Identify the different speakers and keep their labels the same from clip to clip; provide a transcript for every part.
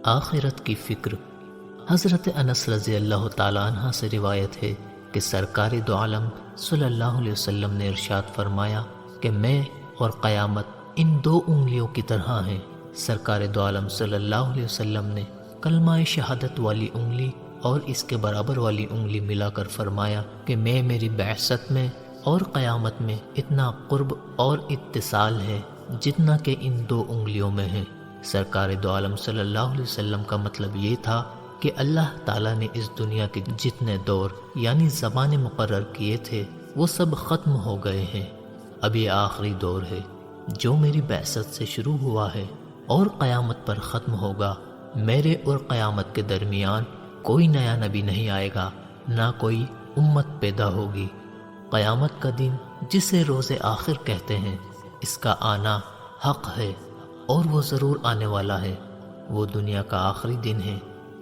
Speaker 1: آخرت کی فکر۔ حضرت انس رضی اللہ تعالیٰ عنہ سے روایت ہے کہ سرکار دو عالم صلی اللہ علیہ وسلم نے ارشاد فرمایا کہ میں اور قیامت ان دو انگلیوں کی طرح ہیں۔ سرکار دو عالم صلی اللہ علیہ وسلم نے کلمہ شہادت والی انگلی اور اس کے برابر والی انگلی ملا کر فرمایا کہ میں میری بعثت میں اور قیامت میں اتنا قرب اور اتصال ہے جتنا کہ ان دو انگلیوں میں ہے۔ سرکار دو عالم صلی اللہ علیہ وسلم کا مطلب یہ تھا کہ اللہ تعالیٰ نے اس دنیا کے جتنے دور یعنی زمانے مقرر کیے تھے وہ سب ختم ہو گئے ہیں۔ اب یہ آخری دور ہے جو میری بعثت سے شروع ہوا ہے اور قیامت پر ختم ہوگا۔ میرے اور قیامت کے درمیان کوئی نیا نبی نہیں آئے گا، نہ کوئی امت پیدا ہوگی۔ قیامت کا دن جسے روز آخر کہتے ہیں، اس کا آنا حق ہے اور وہ ضرور آنے والا ہے۔ وہ دنیا کا آخری دن ہے۔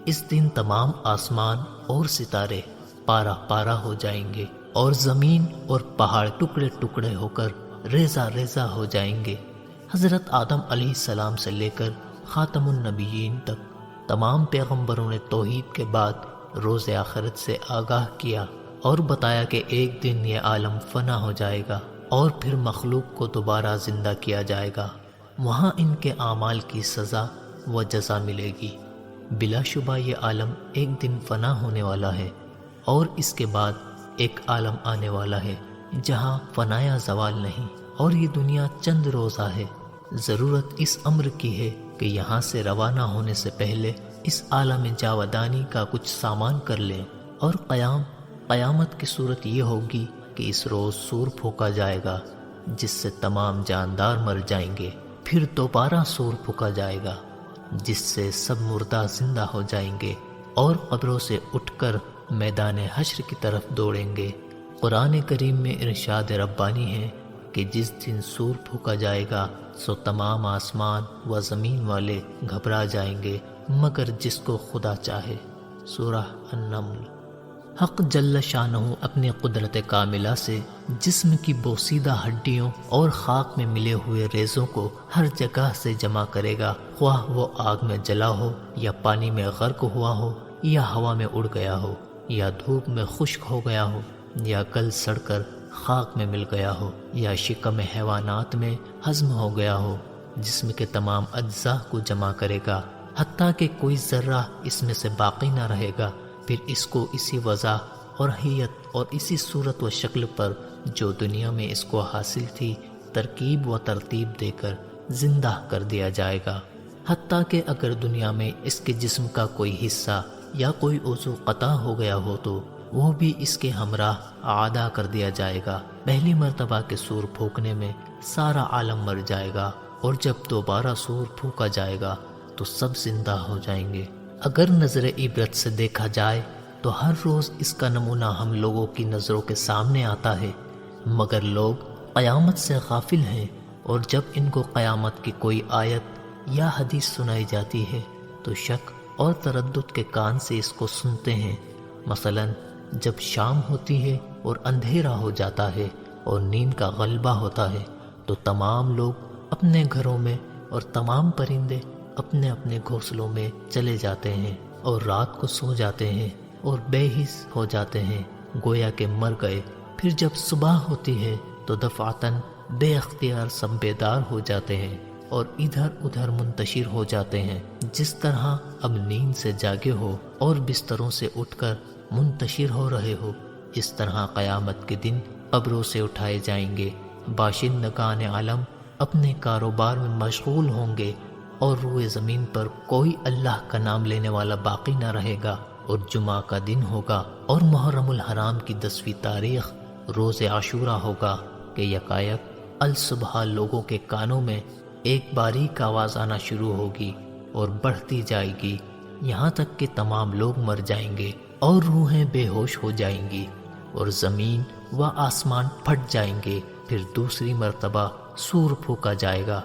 Speaker 1: اس دن تمام آسمان اور ستارے پارا پارا ہو جائیں گے اور زمین اور پہاڑ ٹکڑے ٹکڑے ہو کر ریزہ ریزہ ہو جائیں گے۔ حضرت آدم علیہ السلام سے لے کر خاتم النبیین تک تمام پیغمبروں نے توحید کے بعد روز آخرت سے آگاہ کیا اور بتایا کہ ایک دن یہ عالم فنا ہو جائے گا اور پھر مخلوق کو دوبارہ زندہ کیا جائے گا۔ وہاں ان کے اعمال کی سزا و جزا ملے گی۔ بلا شبہ یہ عالم ایک دن فنا ہونے والا ہے اور اس کے بعد ایک عالم آنے والا ہے جہاں فنا یا زوال نہیں، اور یہ دنیا چند روزہ ہے۔ ضرورت اس امر کی ہے کہ یہاں سے روانہ ہونے سے پہلے اس عالم جاودانی کا کچھ سامان کر لیں۔ اور قیامت کی صورت یہ ہوگی کہ اس روز سور پھونکا جائے گا جس سے تمام جاندار مر جائیں گے، پھر دوبارہ سور پھونکا جائے گا جس سے سب مردہ زندہ ہو جائیں گے اور قبروں سے اٹھ کر میدان حشر کی طرف دوڑیں گے۔ قرآن کریم میں ارشاد ربانی ہے کہ جس دن سور پھونکا جائے گا سو تمام آسمان و زمین والے گھبرا جائیں گے مگر جس کو خدا چاہے۔ سورہ النمل۔ حق جل شانہ اپنی قدرت کاملہ سے جسم کی بوسیدہ ہڈیوں اور خاک میں ملے ہوئے ریزوں کو ہر جگہ سے جمع کرے گا، خواہ وہ آگ میں جلا ہو یا پانی میں غرق ہوا ہو یا ہوا میں اڑ گیا ہو یا دھوپ میں خشک ہو گیا ہو یا گل سڑ کر خاک میں مل گیا ہو یا شکم حیوانات میں ہضم ہو گیا ہو۔ جسم کے تمام اجزاء کو جمع کرے گا حتیٰ کہ کوئی ذرہ اس میں سے باقی نہ رہے گا، پھر اس کو اسی وضع اور حیت اور اسی صورت و شکل پر جو دنیا میں اس کو حاصل تھی ترکیب و ترتیب دے کر زندہ کر دیا جائے گا، حتیٰ کہ اگر دنیا میں اس کے جسم کا کوئی حصہ یا کوئی عضو قطع ہو گیا ہو تو وہ بھی اس کے ہمراہ اعادہ کر دیا جائے گا۔ پہلی مرتبہ کے سور پھونکنے میں سارا عالم مر جائے گا اور جب دوبارہ سور پھونکا جائے گا تو سب زندہ ہو جائیں گے۔ اگر نظر عبرت سے دیکھا جائے تو ہر روز اس کا نمونہ ہم لوگوں کی نظروں کے سامنے آتا ہے، مگر لوگ قیامت سے غافل ہیں، اور جب ان کو قیامت کی کوئی آیت یا حدیث سنائی جاتی ہے تو شک اور تردد کے کان سے اس کو سنتے ہیں۔ مثلا جب شام ہوتی ہے اور اندھیرا ہو جاتا ہے اور نیند کا غلبہ ہوتا ہے تو تمام لوگ اپنے گھروں میں اور تمام پرندے اپنے اپنے گھونسلوں میں چلے جاتے ہیں اور رات کو سو جاتے ہیں اور بے حس ہو جاتے ہیں گویا کہ مر گئے۔ پھر جب صبح ہوتی ہے تو دفعتاً بے اختیار سب بیدار ہو جاتے ہیں اور ادھر ادھر منتشر ہو جاتے ہیں، جس طرح اب نیند سے جاگے ہو اور بستروں سے اٹھ کر منتشر ہو رہے ہو، اس طرح قیامت کے دن قبروں سے اٹھائے جائیں گے۔ باشندگان عالم اپنے کاروبار میں مشغول ہوں گے اور روئے زمین پر کوئی اللہ کا نام لینے والا باقی نہ رہے گا، اور جمعہ کا دن ہوگا اور محرم الحرام کی 10ویں تاریخ روز عاشوراء ہوگا کہ یکایک الصبح لوگوں کے کانوں میں ایک باریک آواز آنا شروع ہوگی اور بڑھتی جائے گی یہاں تک کہ تمام لوگ مر جائیں گے اور روحیں بے ہوش ہو جائیں گی اور زمین و آسمان پھٹ جائیں گے۔ پھر دوسری مرتبہ سور پھونکا جائے گا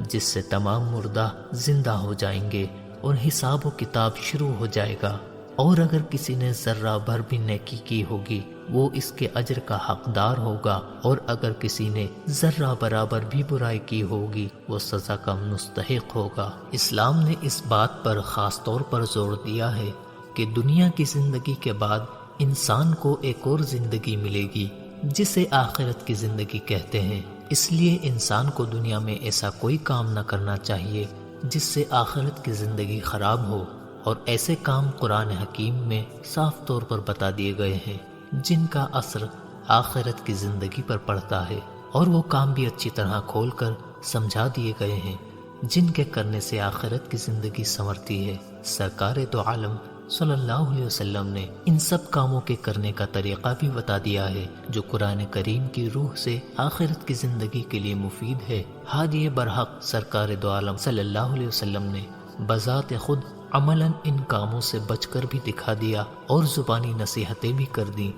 Speaker 1: جس سے تمام مردہ زندہ ہو جائیں گے اور حساب و کتاب شروع ہو جائے گا۔ اور اگر کسی نے ذرہ بھر بھی نیکی کی ہوگی وہ اس کے اجر کا حقدار ہوگا، اور اگر کسی نے ذرہ برابر بھی برائی کی ہوگی وہ سزا کا مستحق ہوگا۔ اسلام نے اس بات پر خاص طور پر زور دیا ہے کہ دنیا کی زندگی کے بعد انسان کو ایک اور زندگی ملے گی جسے آخرت کی زندگی کہتے ہیں۔ اس لیے انسان کو دنیا میں ایسا کوئی کام نہ کرنا چاہیے جس سے آخرت کی زندگی خراب ہو، اور ایسے کام قرآن حکیم میں صاف طور پر بتا دیے گئے ہیں جن کا اثر آخرت کی زندگی پر پڑتا ہے، اور وہ کام بھی اچھی طرح کھول کر سمجھا دیے گئے ہیں جن کے کرنے سے آخرت کی زندگی سنورتی ہے۔ سرکار دو عالم صلی اللہ علیہ وسلم نے ان سب کاموں کے کرنے کا طریقہ بھی بتا دیا ہے جو قرآن کریم کی روح سے آخرت کی زندگی کے لیے مفید ہے۔ ہادی برحق سرکار دو عالم صلی اللہ علیہ وسلم نے بذات خود عملاً ان کاموں سے بچ کر بھی دکھا دیا اور زبانی نصیحتیں بھی کر دیں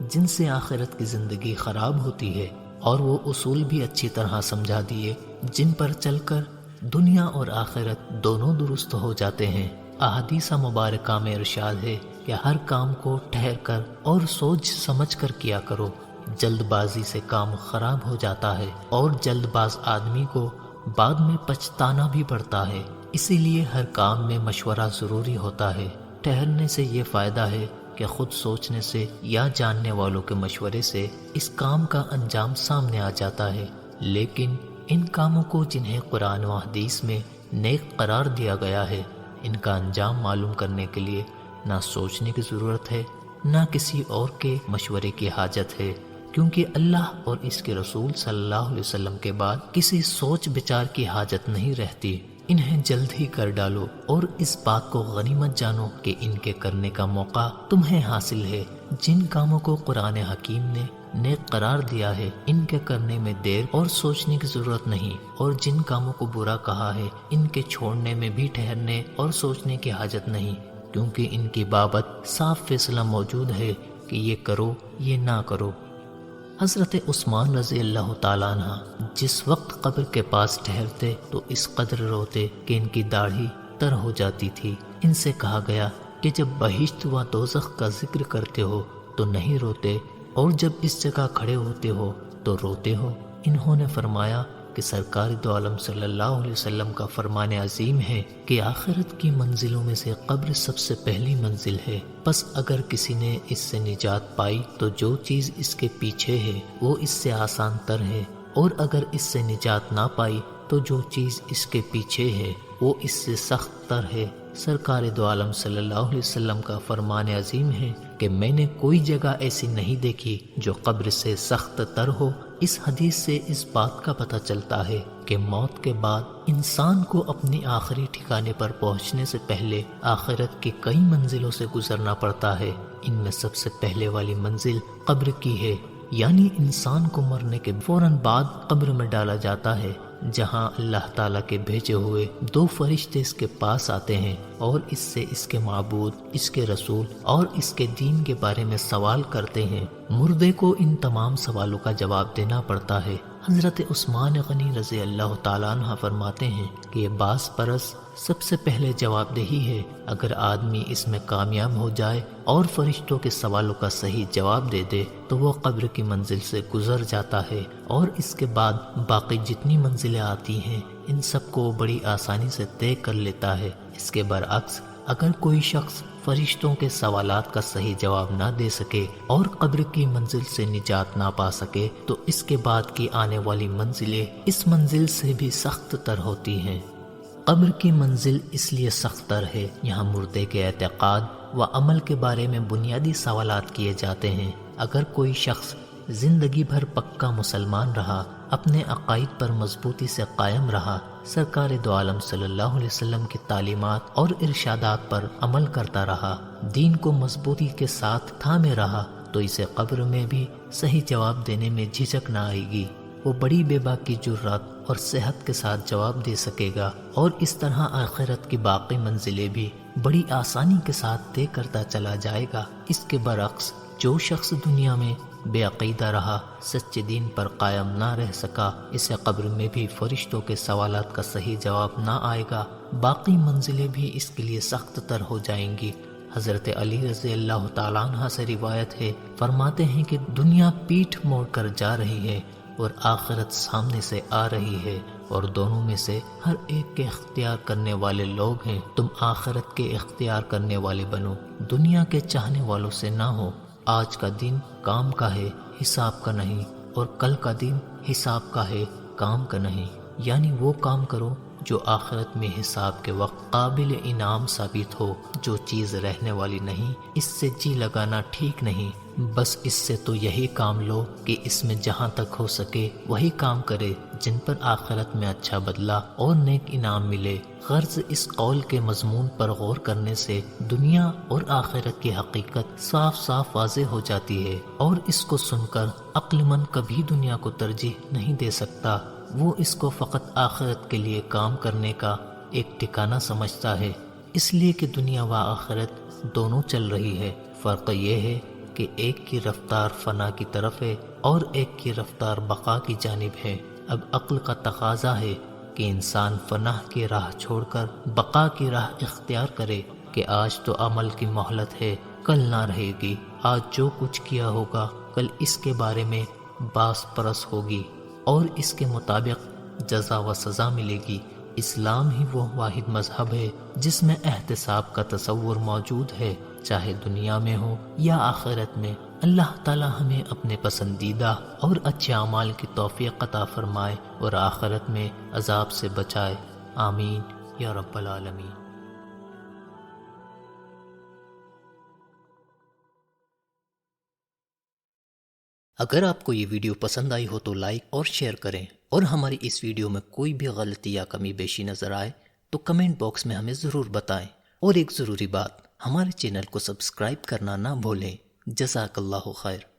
Speaker 1: جن سے آخرت کی زندگی خراب ہوتی ہے، اور وہ اصول بھی اچھی طرح سمجھا دیے جن پر چل کر دنیا اور آخرت دونوں درست ہو جاتے ہیں۔ احادیث مبارکہ میں ارشاد ہے کہ ہر کام کو ٹھہر کر اور سوچ سمجھ کر کیا کرو، جلد بازی سے کام خراب ہو جاتا ہے اور جلد باز آدمی کو بعد میں پچھتانا بھی پڑتا ہے۔ اسی لیے ہر کام میں مشورہ ضروری ہوتا ہے۔ ٹھہرنے سے یہ فائدہ ہے کہ خود سوچنے سے یا جاننے والوں کے مشورے سے اس کام کا انجام سامنے آ جاتا ہے، لیکن ان کاموں کو جنہیں قرآن و حدیث میں نیک قرار دیا گیا ہے ان کا انجام معلوم کرنے کے لیے نہ سوچنے کی ضرورت ہے نہ کسی اور کے مشورے کی حاجت ہے، کیونکہ اللہ اور اس کے رسول صلی اللہ علیہ وسلم کے بعد کسی سوچ بچار کی حاجت نہیں رہتی۔ انہیں جلد ہی کر ڈالو اور اس بات کو غنیمت جانو کہ ان کے کرنے کا موقع تمہیں حاصل ہے۔ جن کاموں کو قرآن حکیم نے نیک قرار دیا ہے ان کے کرنے میں دیر اور سوچنے کی ضرورت نہیں، اور جن کاموں کو برا کہا ہے ان کے چھوڑنے میں بھی ٹھہرنے اور سوچنے کی حاجت نہیں، کیونکہ ان کی بابت صاف فیصلہ موجود ہے کہ یہ کرو یہ نہ کرو۔ حضرت عثمان رضی اللہ تعالیٰ عنہ جس وقت قبر کے پاس ٹھہرتے تو اس قدر روتے کہ ان کی داڑھی تر ہو جاتی تھی۔ ان سے کہا گیا کہ جب بہشت و دوزخ کا ذکر کرتے ہو تو نہیں روتے، اور جب اس جگہ کھڑے ہوتے ہو تو روتے ہو۔ انہوں نے فرمایا کہ سرکار دو عالم صلی اللہ علیہ وسلم کا فرمان عظیم ہے کہ آخرت کی منزلوں میں سے قبر سب سے پہلی منزل ہے، پس اگر کسی نے اس سے نجات پائی تو جو چیز اس کے پیچھے ہے وہ اس سے آسان تر ہے، اور اگر اس سے نجات نہ پائی تو جو چیز اس کے پیچھے ہے وہ اس سے سخت تر ہے۔ سرکار دو عالم صلی اللہ علیہ وسلم کا فرمان عظیم ہے کہ میں نے کوئی جگہ ایسی نہیں دیکھی جو قبر سے سخت تر ہو۔ اس حدیث سے اس بات کا پتہ چلتا ہے کہ موت کے بعد انسان کو اپنی آخری ٹھکانے پر پہنچنے سے پہلے آخرت کی کئی منزلوں سے گزرنا پڑتا ہے۔ ان میں سب سے پہلے والی منزل قبر کی ہے، یعنی انسان کو مرنے کے فوراً بعد قبر میں ڈالا جاتا ہے، جہاں اللہ تعالیٰ کے بھیجے ہوئے دو فرشتے اس کے پاس آتے ہیں اور اس سے اس کے معبود، اس کے رسول اور اس کے دین کے بارے میں سوال کرتے ہیں۔ مردے کو ان تمام سوالوں کا جواب دینا پڑتا ہے۔ حضرت عثمان غنی رضی اللہ تعالیٰ عنہ فرماتے ہیں کہ یہ باز پرس سب سے پہلے جواب دہی ہے۔ اگر آدمی اس میں کامیاب ہو جائے اور فرشتوں کے سوالوں کا صحیح جواب دے دے تو وہ قبر کی منزل سے گزر جاتا ہے، اور اس کے بعد باقی جتنی منزلیں آتی ہیں ان سب کو بڑی آسانی سے طے کر لیتا ہے۔ اس کے برعکس اگر کوئی شخص فرشتوں کے سوالات کا صحیح جواب نہ دے سکے اور قبر کی منزل سے نجات نہ پا سکے تو اس کے بعد کی آنے والی منزلیں اس منزل سے بھی سخت تر ہوتی ہیں۔ قبر کی منزل اس لیے سخت تر ہے، یہاں مردے کے اعتقاد و عمل کے بارے میں بنیادی سوالات کیے جاتے ہیں۔ اگر کوئی شخص زندگی بھر پکا مسلمان رہا، اپنے عقائد پر مضبوطی سے قائم رہا، سرکار دو عالم صلی اللہ علیہ وسلم کی تعلیمات اور ارشادات پر عمل کرتا رہا، دین کو مضبوطی کے ساتھ تھامے رہا، تو اسے قبر میں بھی صحیح جواب دینے میں جھجک نہ آئے گی۔ وہ بڑی بے باکی جرات اور صحت کے ساتھ جواب دے سکے گا، اور اس طرح آخرت کی باقی منزلیں بھی بڑی آسانی کے ساتھ طے کرتا چلا جائے گا۔ اس کے برعکس جو شخص دنیا میں بے عقیدہ رہا، سچے دین پر قائم نہ رہ سکا، اسے قبر میں بھی فرشتوں کے سوالات کا صحیح جواب نہ آئے گا، باقی منزلیں بھی اس کے لیے سخت تر ہو جائیں گی۔ حضرت علی رضی اللہ تعالیٰ عنہ سے روایت ہے، فرماتے ہیں کہ دنیا پیٹھ موڑ کر جا رہی ہے اور آخرت سامنے سے آ رہی ہے، اور دونوں میں سے ہر ایک کے اختیار کرنے والے لوگ ہیں۔ تم آخرت کے اختیار کرنے والے بنو، دنیا کے چاہنے والوں سے نہ ہو۔ آج کا دن کام کا ہے، حساب کا نہیں، اور کل کا دن حساب کا ہے، کام کا نہیں۔ یعنی وہ کام کرو جو آخرت میں حساب کے وقت قابل انعام ثابت ہو۔ جو چیز رہنے والی نہیں، اس سے جی لگانا ٹھیک نہیں۔ بس اس سے تو یہی کام لو کہ اس میں جہاں تک ہو سکے وہی کام کرے جن پر آخرت میں اچھا بدلہ اور نیک انعام ملے۔ غرض اس قول کے مضمون پر غور کرنے سے دنیا اور آخرت کی حقیقت صاف صاف واضح ہو جاتی ہے، اور اس کو سن کر عقل مند کبھی دنیا کو ترجیح نہیں دے سکتا۔ وہ اس کو فقط آخرت کے لیے کام کرنے کا ایک ٹھکانہ سمجھتا ہے، اس لیے کہ دنیا و آخرت دونوں چل رہی ہے۔ فرق یہ ہے کہ ایک کی رفتار فنا کی طرف ہے اور ایک کی رفتار بقا کی جانب ہے۔ اب عقل کا تقاضا ہے کہ انسان فنا کی راہ چھوڑ کر بقا کی راہ اختیار کرے، کہ آج تو عمل کی مہلت ہے، کل نہ رہے گی۔ آج جو کچھ کیا ہوگا کل اس کے بارے میں باس پرس ہوگی، اور اس کے مطابق جزا و سزا ملے گی۔ اسلام ہی وہ واحد مذہب ہے جس میں احتساب کا تصور موجود ہے، چاہے دنیا میں ہو یا آخرت میں۔ اللہ تعالی ہمیں اپنے پسندیدہ اور اچھے اعمال کی توفیق عطا فرمائے اور آخرت میں عذاب سے بچائے، آمین یا رب العالمین۔ اگر آپ کو یہ ویڈیو پسند آئی ہو تو لائک اور شیئر کریں، اور ہماری اس ویڈیو میں کوئی بھی غلطی یا کمی بیشی نظر آئے تو کمنٹ باکس میں ہمیں ضرور بتائیں۔ اور ایک ضروری بات، ہمارے چینل کو سبسکرائب کرنا نہ بھولیں۔ جزاک اللہ خیر۔